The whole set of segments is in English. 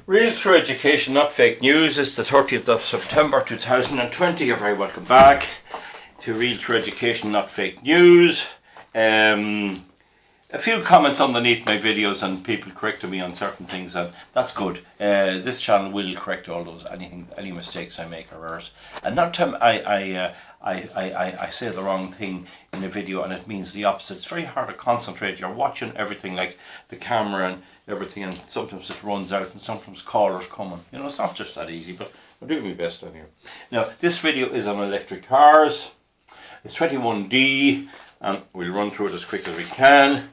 Real True Education, not fake news. It's the 30th of September 2020. You're very welcome back to Real True Education, not fake news. A few comments underneath my videos and people correcting me on certain things, and that's good. This channel will correct all those, any mistakes I make or errors. And not time I say the wrong thing in a video and it means the opposite. It's very hard to concentrate. You're watching everything, like the camera and everything, and sometimes it runs out and sometimes callers coming. You know, it's not just that easy, but I'm doing my best on here. Now, this video is on electric cars. It's 21D, and we'll run through it as quick as we can.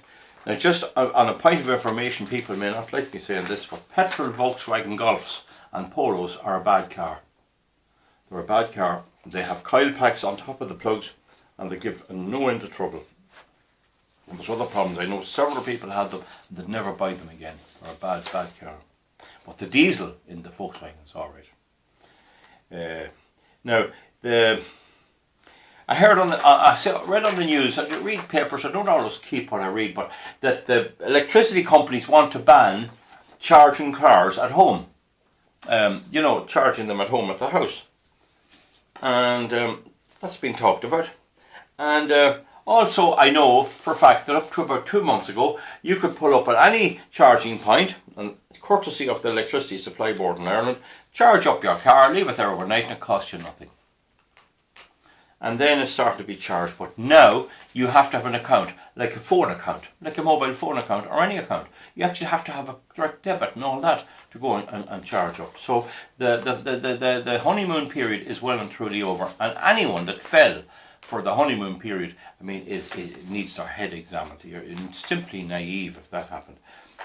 Now, just on a point of information, people may not like me saying this, but petrol Volkswagen Golfs and Polos are a bad car. They're a bad car. They have coil packs on top of the plugs, and they give no end of trouble. And there's other problems. I know several people had them, and they'd never buy them again. They're a bad car. But the diesel in the Volkswagen is alright. Now, I heard read on the news, I read papers, I don't always keep what I read, but that the electricity companies want to ban charging cars at home. You know, charging them at home at the house. And that's been talked about. And also, I know for a fact that up to about 2 months ago, you could pull up at any charging point, and courtesy of the Electricity Supply Board in Ireland, charge up your car, leave it there overnight, and it costs you nothing. And then it started to be charged. But now you have to have an account, like a phone account, like a mobile phone account, or any account. You actually have to have a direct debit and all that to go and charge up. So the honeymoon period is well and truly over, and anyone that fell for the honeymoon period, I mean, it needs their head examined. It's simply naive if that happened.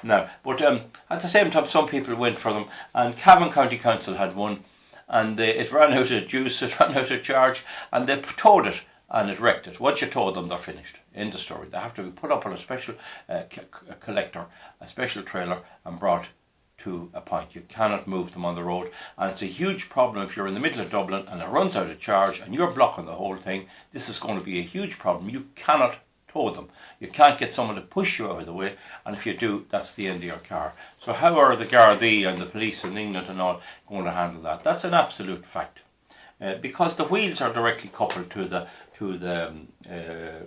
Now, but at the same time, some people went for them, and Cavan County Council had one, and it ran out of juice, it ran out of charge, and they towed it, and it wrecked it. Once you tow them, they're finished. End of story. They have to be put up on a special collector, a special trailer, and brought to a point. You cannot move them on the road, and it's a huge problem if you're in the middle of Dublin and it runs out of charge and you're blocking the whole thing. This is going to be a huge problem. You cannot tow them. You can't get someone to push you out of the way, and if you do, that's the end of your car. So how are the Gardaí and the police in England and all going to handle that? That's an absolute fact, because the wheels are directly coupled to the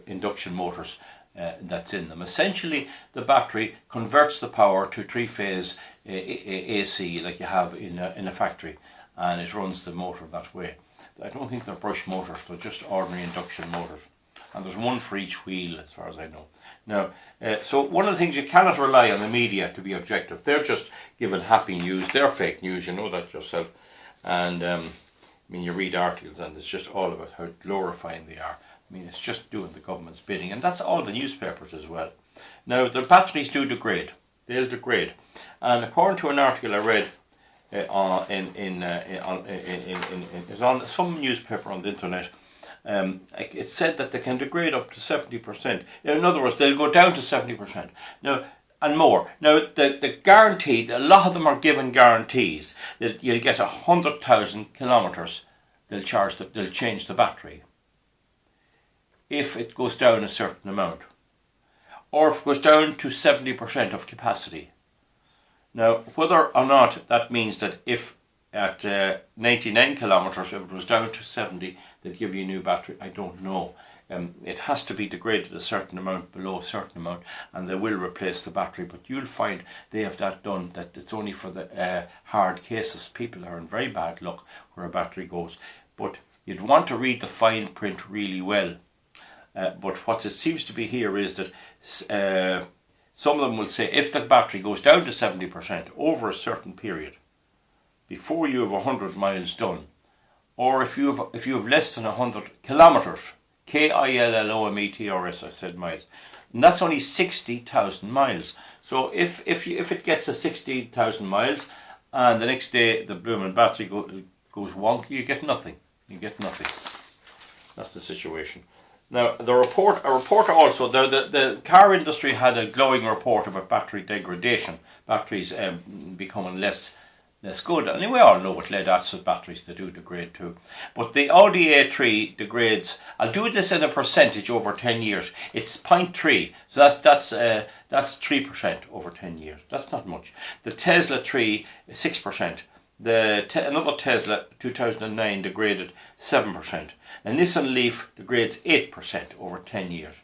induction motors that's in them. Essentially, the battery converts the power to three-phase AC like you have in a factory, and it runs the motor that way. I don't think they're brush motors, they're just ordinary induction motors, and there's one for each wheel as far as I know. Now, so one of the things, you cannot rely on the media to be objective. They're just giving happy news, they're fake news, you know that yourself. And I mean, you read articles and it's just all about how glorifying they are. I mean, it's just doing the government's bidding, and that's all the newspapers as well. Now, the batteries do degrade. They'll degrade, and according to an article I read it's on some newspaper on the internet, it said that they can degrade up to 70%. In other words, they'll go down to 70%. Now, and more. Now, the guarantee, a lot of them are given guarantees that you'll get 100,000 kilometres. They'll change the battery if it goes down a certain amount, or if it goes down to 70% of capacity. Now, whether or not that means that if at 99 kilometres, if it was down to 70, they'll give you a new battery, I don't know. It has to be degraded a certain amount, below a certain amount, and they will replace the battery. But you'll find they have that done, that it's only for the hard cases. People are in very bad luck where a battery goes. But you'd want to read the fine print really well. But what it seems to be here is that some of them will say if the battery goes down to 70% over a certain period, before you have 100 miles done, or if you have less than 100 kilometres, kilometers, I said miles, and that's only 60,000 miles. So if it gets to 60,000 miles, and the next day the blooming battery goes wonky, you get nothing. You get nothing. That's the situation. Now, a report also, the car industry had a glowing report about battery degradation, batteries becoming less That's good. And we all know with lead acid batteries they do degrade too. But the Audi A3 degrades, I'll do this in a percentage over 10 years. It's 0.3. So that's 3% over 10 years. That's not much. The Tesla 3, 6%. Another Tesla 2009 degraded 7%. A Nissan Leaf degrades 8% over 10 years.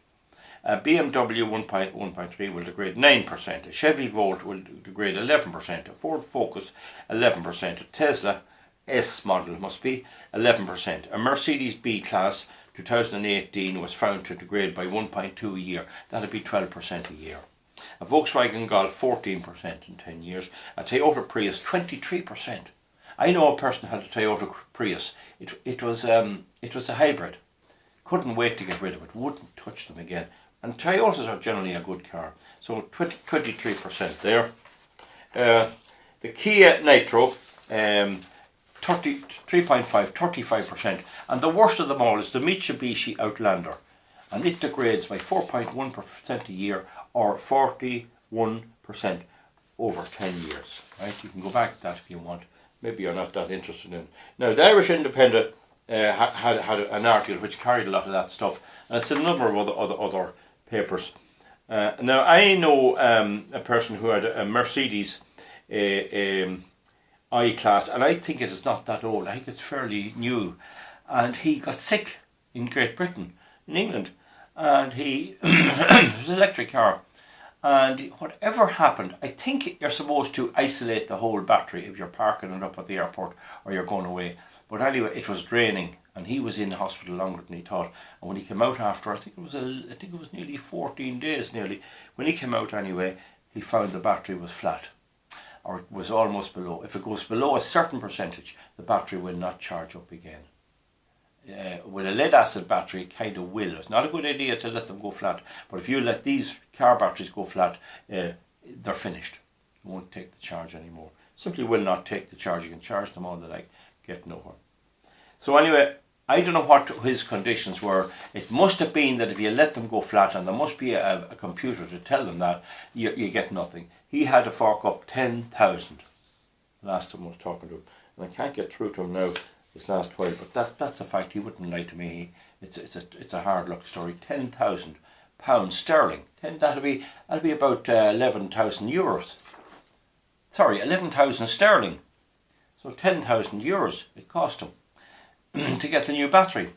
A BMW 1.3 will degrade 9%. A Chevy Volt will degrade 11%. A Ford Focus 11%. A Tesla S model must be 11%. A Mercedes B-Class 2018 was found to degrade by 1.2 a year. That would be 12% a year. A Volkswagen Golf 14% in 10 years. A Toyota Prius 23%. I know a person who had a Toyota Prius. It was a hybrid. Couldn't wait to get rid of it. Wouldn't touch them again. And Toyotas are generally a good car. So 23% there. The Kia Nitro, 35%. And the worst of them all is the Mitsubishi Outlander. And it degrades by 4.1% a year, or 41% over 10 years. Right? You can go back to that if you want. Maybe you're not that interested in it. Now, the Irish Independent had an article which carried a lot of that stuff. And it's a number of other papers. Now, I know a person who had a Mercedes I-Class, and I think it is not that old. I think it's fairly new. And he got sick in Great Britain, in England, and it was an electric car. And whatever happened, I think you're supposed to isolate the whole battery if you're parking it up at the airport or you're going away. But anyway, it was draining, and he was in hospital longer than he thought. And when he came out after, I think it was nearly 14 days, nearly. When he came out anyway, he found the battery was flat, or it was almost below. If it goes below a certain percentage, the battery will not charge up again. With a lead acid battery, it kind of will. It's not a good idea to let them go flat, but if you let these car batteries go flat, they're finished. It won't take the charge anymore. Simply will not take the charge. You can charge them all the like, get nowhere. So anyway, I don't know what his conditions were. It must have been that if you let them go flat, and there must be a computer to tell them that, you get nothing. He had to fork up 10,000. Last time I was talking to him, and I can't get through to him now this last while, but that's a fact. He wouldn't lie to me. It's a hard luck story. £10,000 sterling. That'll be about 11,000 euros. Sorry, 11,000 sterling. So 10,000 euros it cost him to get the new battery.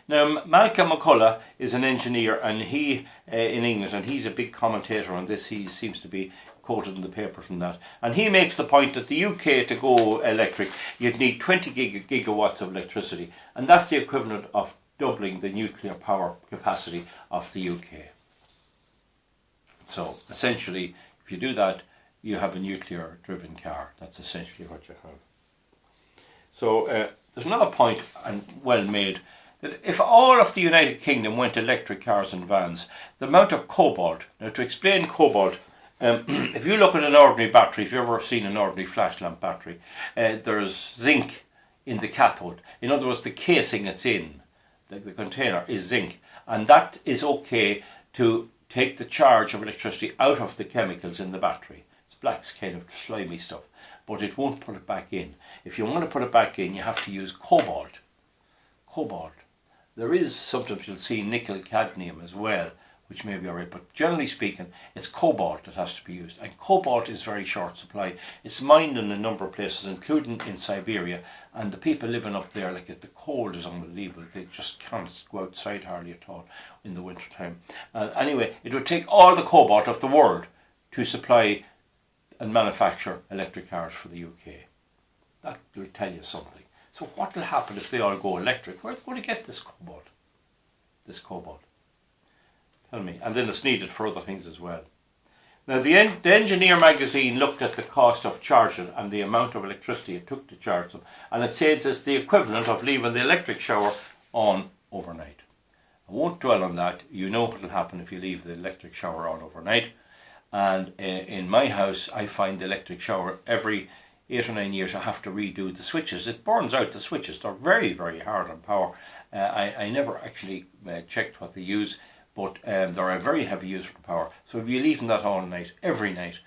Now, Malcolm McCullough is an engineer, and he in England, and he's a big commentator on this. He seems to be quoted in the papers and that. And he makes the point that the UK, to go electric, you'd need 20 gigawatts of electricity, and that's the equivalent of doubling the nuclear power capacity of the UK. So essentially, if you do that, you have a nuclear driven car. That's essentially what you have. So there's another point, and well made, that if all of the United Kingdom went electric cars and vans, the amount of cobalt, now to explain cobalt, if you look at an ordinary battery, if you've ever seen an ordinary flash lamp battery, there's zinc in the cathode. In other words, the casing it's in, the container, is zinc. And that is okay to take the charge of electricity out of the chemicals in the battery. It's black, kind of slimy stuff, but it won't put it back in. If you want to put it back in, you have to use cobalt. Cobalt. There is, sometimes you'll see nickel cadmium as well, which may be alright, but generally speaking, it's cobalt that has to be used. And cobalt is very short supply. It's mined in a number of places, including in Siberia, and the people living up there, like the cold is unbelievable. They just can't go outside hardly at all in the winter time. Anyway, it would take all the cobalt of the world to supply and manufacture electric cars for the UK. That will tell you something. So what will happen if they all go electric? Where are they going to get this cobalt? This cobalt. Tell me. And then it's needed for other things as well. Now the Engineer magazine looked at the cost of charging and the amount of electricity it took to charge them, and it says it's the equivalent of leaving the electric shower on overnight. I won't dwell on that. You know what will happen if you leave the electric shower on overnight. And in my house, I find the electric shower every 8 or 9 years I have to redo the switches. It burns out the switches. They're very, very hard on power. I never actually checked what they use, but they're a very heavy user of power. So we'll be leaving that all night, every night,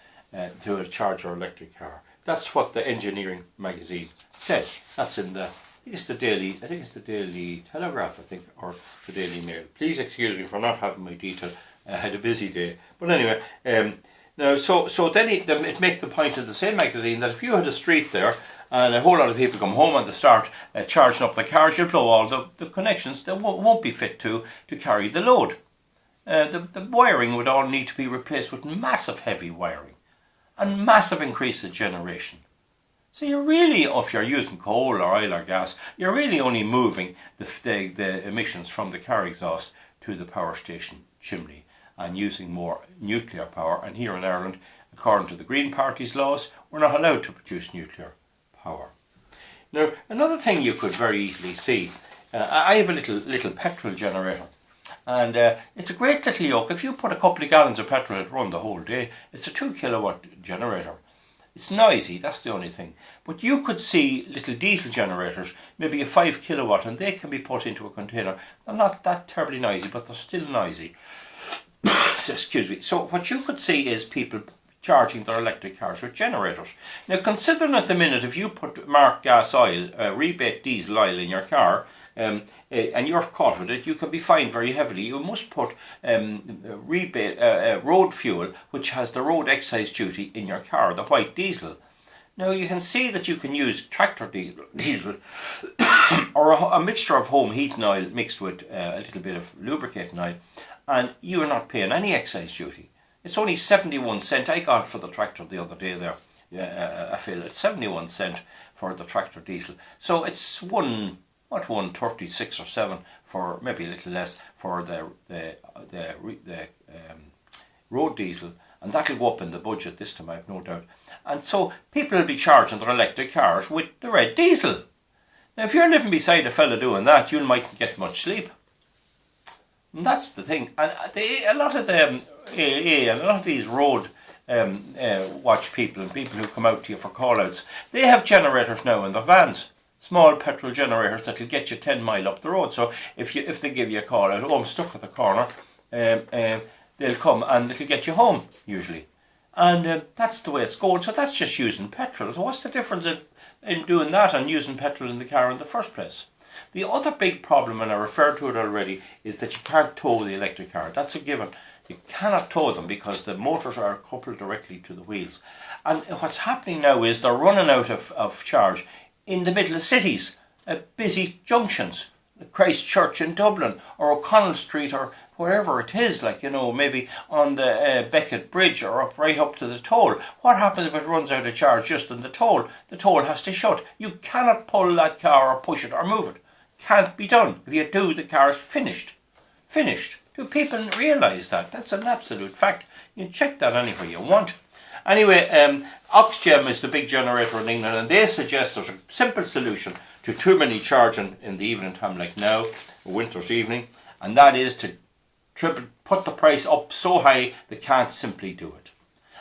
to charge our electric car. That's what the engineering magazine said. That's in the, I think it's the Daily Telegraph, I think, or the Daily Mail. Please excuse me for not having my detail. I had a busy day. But anyway, now so then it makes the point in the same magazine that if you had a street there and a whole lot of people come home and they start charging up the cars, you'll blow all the connections that won't be fit to carry the load. The wiring would all need to be replaced with massive heavy wiring and massive increase in generation. So you're really, if you're using coal or oil or gas, you're really only moving the emissions from the car exhaust to the power station chimney and using more nuclear power. And here in Ireland, according to the Green Party's laws, we're not allowed to produce nuclear power. Now, another thing you could very easily see, I have a little petrol generator. And it's a great little yoke. If you put a couple of gallons of petrol, it'll run the whole day. It's a 2 kilowatt generator. It's noisy, that's the only thing. But you could see little diesel generators, maybe a 5 kilowatt, and they can be put into a container. They're not that terribly noisy, but they're still noisy. Excuse me. So what you could see is people charging their electric cars with generators. Now, considering at the minute, if you put marked gas oil, rebate diesel oil in your car, and you're caught with it, you can be fined very heavily. You must put road fuel, which has the road excise duty in your car, the white diesel. Now you can see that you can use tractor diesel or a mixture of home heating oil mixed with a little bit of lubricating oil, and you are not paying any excise duty. It's only 71 cent. I got for the tractor the other day there, I feel it's 71 cent for the tractor diesel. So it's 136 or 7 for, maybe a little less, for the road diesel, and that'll go up in the budget this time, I've no doubt. And so people will be charging their electric cars with the red diesel. Now if you're living beside a fella doing that, you mightn't get much sleep. And that's the thing. And a lot of the AA and a lot of these road watch people and people who come out to you for call-outs, they have generators now in their vans. Small petrol generators that will get you 10 mile up the road. So if they give you a call out, I'm stuck at the corner, they'll come and it'll get you home usually. And that's the way it's going. So that's just using petrol. So what's the difference in doing that and using petrol in the car in the first place? The other big problem, and I referred to it already, is that you can't tow the electric car. That's a given. You cannot tow them because the motors are coupled directly to the wheels. And what's happening now is they're running out of charge in the middle of cities, at busy junctions, Christchurch in Dublin, or O'Connell Street, or wherever it is, like, you know, maybe on the Beckett Bridge, or right up to the toll. What happens if it runs out of charge just in the toll? The toll has to shut. You cannot pull that car or push it or move it. Can't be done. If you do, the car is finished. Finished. Do people realise that? That's an absolute fact. You can check that anywhere you want. Anyway, Oxgem is the big generator in England, and they suggest there's a simple solution to too many charging in the evening time, like now, a winter's evening, and that is to put the price up so high they can't simply do it.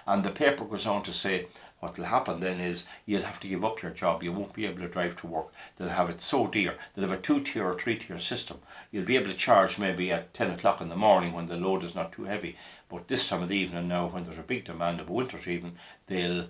And the paper goes on to say what will happen then is you'll have to give up your job. You won't be able to drive to work. They'll have it so dear. They'll have a 2-tier or 3-tier system. You'll be able to charge maybe at 10 o'clock in the morning when the load is not too heavy. But this time of the evening now, when there's a big demand of a winter's evening, they'll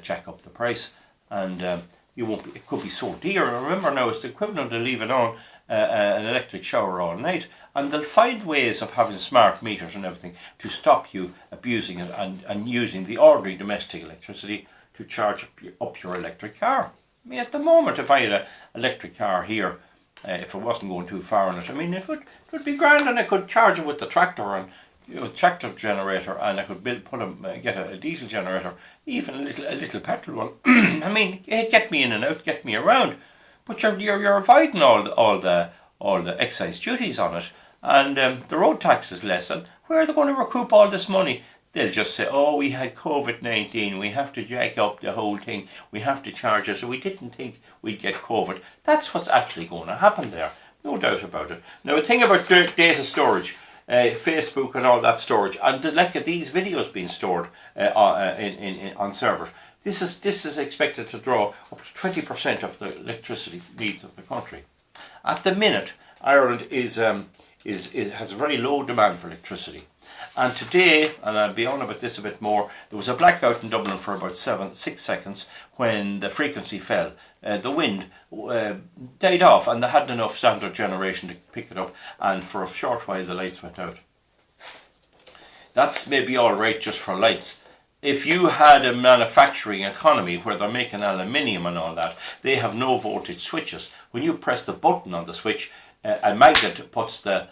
jack up the price, and you won't be, it could be so dear. And remember now, it's the equivalent of leaving on an electric shower all night. And they'll find ways of having smart meters and everything to stop you abusing it and using the ordinary domestic electricity to charge up your electric car. I mean, at the moment, if I had an electric car here, if it wasn't going too far on it, I mean, it would be grand, and I could charge it with the tractor and tractor generator, and I could get a diesel generator, even a little petrol one. I mean, get me in and out, get me around. But you're avoiding all the excise duties on it, and the road tax is less. And where are they going to recoup all this money? They'll just say, oh, we had COVID-19, we have to jack up the whole thing, we have to charge it, so we didn't think we'd get COVID. That's what's actually going to happen there, no doubt about it. Now, the thing about data storage, Facebook and all that storage, and look at these videos being stored on servers. This is expected to draw up to 20% of the electricity needs of the country. At the minute, Ireland has a very low demand for electricity, And today, and I'll be on about this a bit more, there was a blackout in Dublin for about 6 seconds when the frequency fell. The wind died off and they hadn't enough standard generation to pick it up, and for a short while the lights went out. That's maybe alright just for lights. If you had a manufacturing economy where they're making aluminium and all that, they have no voltage switches. When you press the button on the switch, a magnet puts the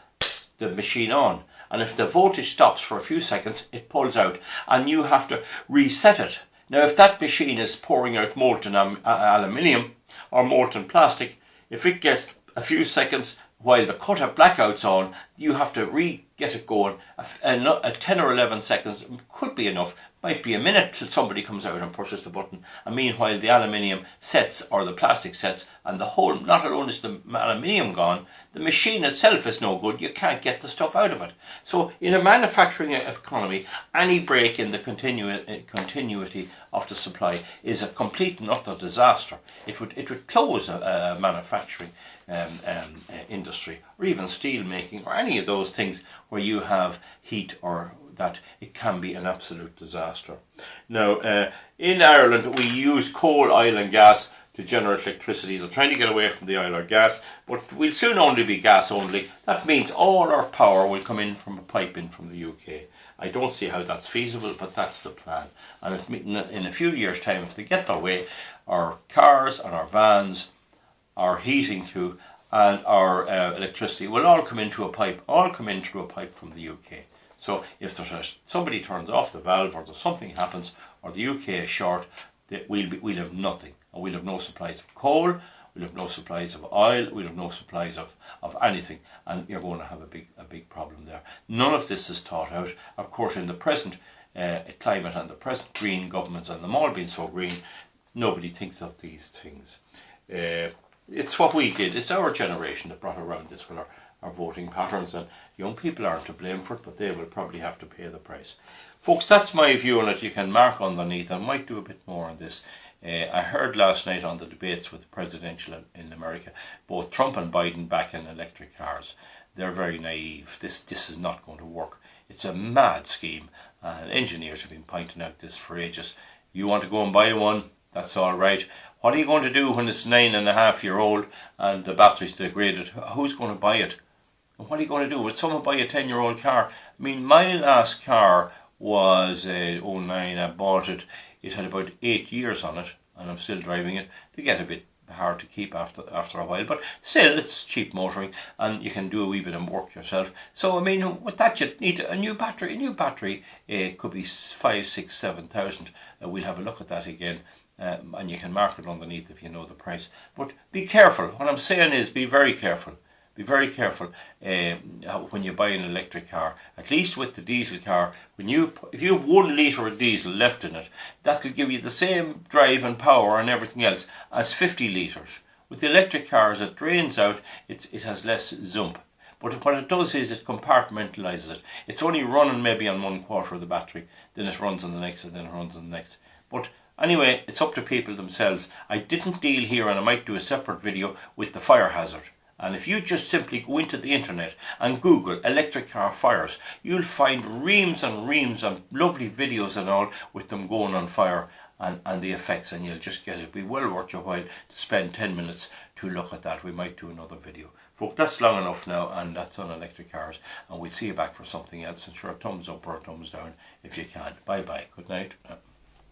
machine on. And if the voltage stops for a few seconds, it pulls out and you have to reset it. Now, if that machine is pouring out molten aluminium or molten plastic, if it gets a few seconds while the cut-out blackout's on, you have to get it going. A 10 or 11 seconds could be enough, might be a minute till somebody comes out and pushes the button. And meanwhile the aluminium sets, or the plastic sets, and the whole, not alone is the aluminium gone, the machine itself is no good. You can't get the stuff out of it. So in a manufacturing economy, any break in the continuity of the supply is a complete and utter disaster. It would close a manufacturing industry, or even steel making, or any of those things where you have heat, or that it can be an absolute disaster. Now, in Ireland we use coal, oil and gas to generate electricity. They're trying to get away from the oil or gas, but we'll soon only be gas only. That means all our power will come in from a pipe in from the UK. I don't see how that's feasible, but that's the plan. And in a few years' time, if they get their way, our cars and our vans, our heating too, and our electricity will all come into a pipe, through a pipe from the UK. So if somebody turns off the valve, or something happens, or the UK is short, we'll have nothing. And we'll have no supplies of coal, we'll have no supplies of oil, we'll have no supplies of anything, and you're going to have a big problem there. None of this is thought out. Of course, in the present climate and the present green governments, and them all being so green, nobody thinks of these things. It's what we did. It's our generation that brought around this with our voting patterns, and young people aren't to blame for it, but they will probably have to pay the price. Folks, that's my view on it. You can mark underneath. I might do a bit more on this. I heard last night on the debates with the presidential in America, both Trump and Biden backing electric cars. They're very naive. This is not going to work. It's a mad scheme, and engineers have been pointing out this for ages. You want to go and buy one? That's all right. What are you going to do when it's 9.5-year-old and the battery's degraded? Who's going to buy it? And what are you going to do? Would someone buy a 10-year-old car? I mean, my last car was a 09. I bought it. It had about 8 years on it, and I'm still driving it. They get a bit hard to keep after a while, but still, it's cheap motoring, and you can do a wee bit of work yourself. So, I mean, with that, you need a new battery. A new battery could be 5, 6, 7,000. We'll have a look at that again. And you can mark it underneath if you know the price. But be careful. What I'm saying is be very careful. Be very careful when you buy an electric car. At least with the diesel car, if you have 1 litre of diesel left in it, that will give you the same drive and power and everything else as 50 litres. With the electric cars, it drains out, it has less zump. But what it does is it compartmentalises it. It's only running maybe on 1/4 of the battery, then it runs on the next, and then it runs on the next. But anyway, it's up to people themselves. I didn't deal here, and I might do a separate video with the fire hazard. And if you just simply go into the internet and Google electric car fires, you'll find reams and reams of lovely videos and all with them going on fire and the effects, and you'll just get it. It'll be well worth your while to spend 10 minutes to look at that. We might do another video. Folks, that's long enough now, and that's on electric cars, and we'll see you back for something else. And sure, thumbs up or thumbs down if you can. Bye bye. Good night.